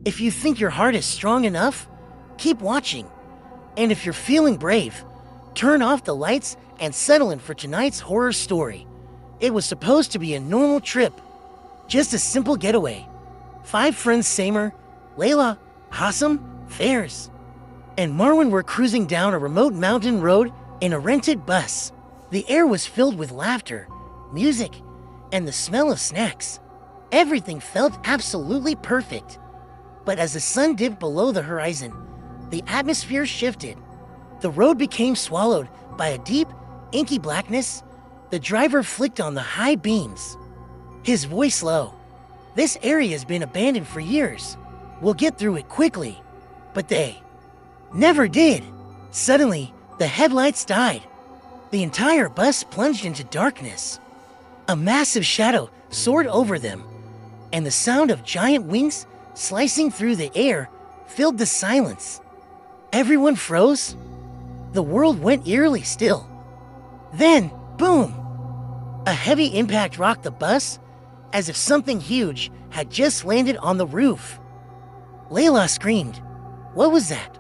If you think your heart is strong enough, keep watching. And if you're feeling brave, turn off the lights and settle in for tonight's horror story. It was supposed to be a normal trip, just a simple getaway. 5 friends Samer, Layla, Hassam, Fairs, and Marwan were cruising down a remote mountain road in a rented bus. The air was filled with laughter, music, and the smell of snacks. Everything felt absolutely perfect. But as the sun dipped below the horizon, the atmosphere shifted. The road became swallowed by a deep, inky blackness. The driver flicked on the high beams, his voice low. This area has been abandoned for years. We'll get through it quickly. But they never did. Suddenly, the headlights died. The entire bus plunged into darkness. A massive shadow soared over them, and the sound of giant wings slicing through the air filled the silence. Everyone froze. The world went eerily still. Then, boom! A heavy impact rocked the bus, as if something huge had just landed on the roof. Layla screamed. What was that?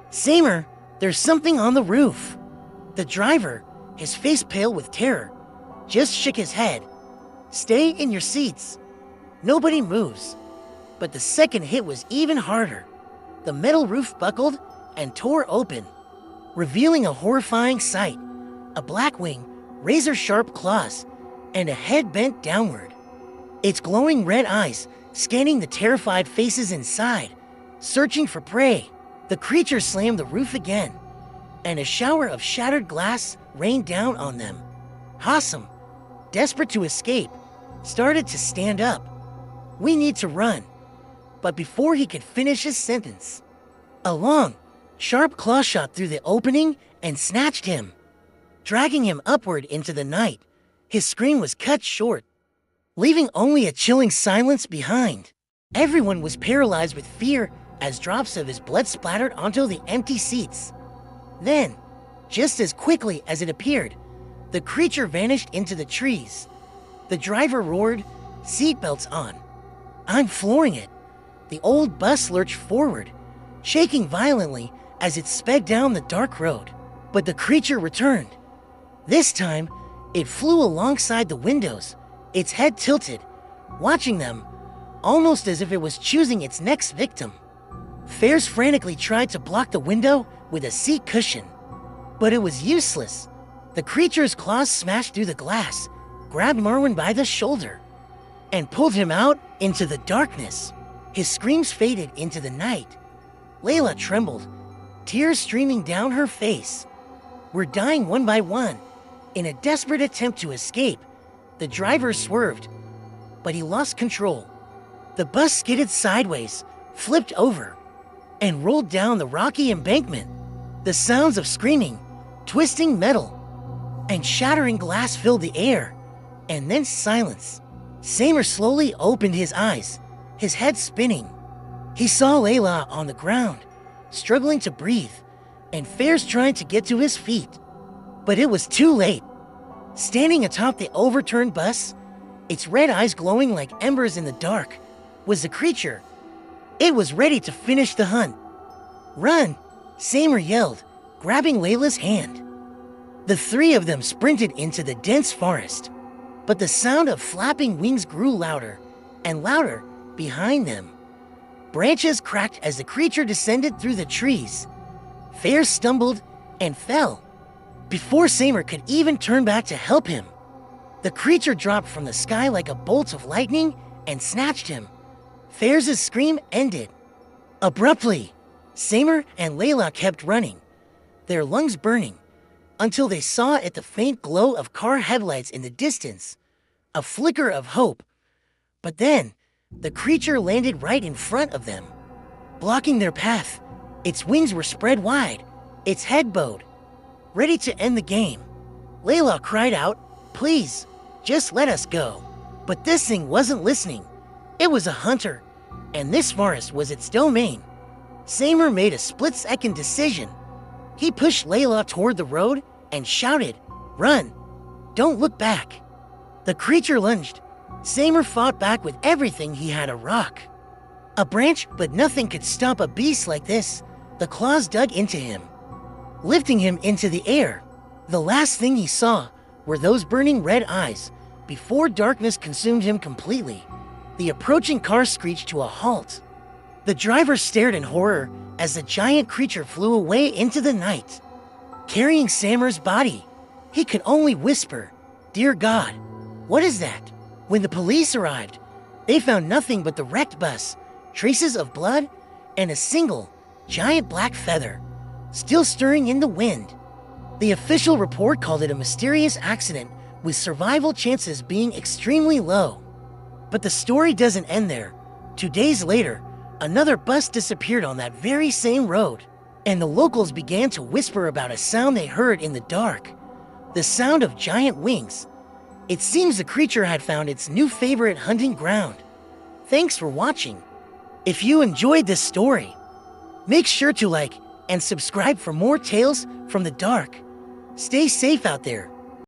Samer, there's something on the roof. The driver, his face pale with terror, just shook his head. Stay in your seats. Nobody moves. But the second hit was even harder. The metal roof buckled and tore open, revealing a horrifying sight. A black wing, razor-sharp claws, and a head bent downward. Its glowing red eyes scanning the terrified faces inside, searching for prey. The creature slammed the roof again, and a shower of shattered glass rained down on them. Hassam, desperate to escape, started to stand up. We need to run. But before he could finish his sentence, a long, sharp claw shot through the opening and snatched him, dragging him upward into the night. His scream was cut short, leaving only a chilling silence behind. Everyone was paralyzed with fear as drops of his blood splattered onto the empty seats. Then, just as quickly as it appeared, the creature vanished into the trees. The driver roared, seatbelts on. I'm flooring it. The old bus lurched forward, shaking violently as it sped down the dark road. But the creature returned. This time, it flew alongside the windows, its head tilted, watching them, almost as if it was choosing its next victim. Fairs frantically tried to block the window with a seat cushion, but it was useless. The creature's claws smashed through the glass, grabbed Marwan by the shoulder, and pulled him out into the darkness. His screams faded into the night. Layla trembled, tears streaming down her face. We're dying one by one. In a desperate attempt to escape, the driver swerved, but he lost control. The bus skidded sideways, flipped over, and rolled down the rocky embankment. The sounds of screaming, twisting metal, and shattering glass filled the air, and then silence. Samer slowly opened his eyes, his head spinning. He saw Layla on the ground, struggling to breathe, and Fairs trying to get to his feet. But it was too late. Standing atop the overturned bus, its red eyes glowing like embers in the dark, was the creature. It was ready to finish the hunt. Run! Samer yelled, grabbing Layla's hand. The 3 of them sprinted into the dense forest, but the sound of flapping wings grew louder and louder behind them. Branches cracked as the creature descended through the trees. Fairs stumbled and fell. Before Samer could even turn back to help him, the creature dropped from the sky like a bolt of lightning and snatched him. Fairs' scream ended. Abruptly, Samer and Layla kept running, their lungs burning, until they saw at the faint glow of car headlights in the distance, a flicker of hope. But then, the creature landed right in front of them, blocking their path. Its wings were spread wide, its head bowed, ready to end the game. Layla cried out, "Please, just let us go." But this thing wasn't listening. It was a hunter, and this forest was its domain. Samer made a split-second decision. He pushed Layla toward the road and shouted, "Run! Don't look back!" The creature lunged. Samer fought back with everything he had, a rock, A branch, but nothing could stop a beast like this. The claws dug into him, lifting him into the air. The last thing he saw were those burning red eyes before darkness consumed him completely. The approaching car screeched to a halt. The driver stared in horror as the giant creature flew away into the night, carrying Samer's body. He could only whisper, "Dear God, what is that?" When the police arrived, they found nothing but the wrecked bus, traces of blood, and a single, giant black feather, still stirring in the wind. The official report called it a mysterious accident with survival chances being extremely low. But the story doesn't end there. 2 days later, another bus disappeared on that very same road, and the locals began to whisper about a sound they heard in the dark. The sound of giant wings. It seems the creature had found its new favorite hunting ground. Thanks for watching. If you enjoyed this story, make sure to like and subscribe for more tales from the dark. Stay safe out there.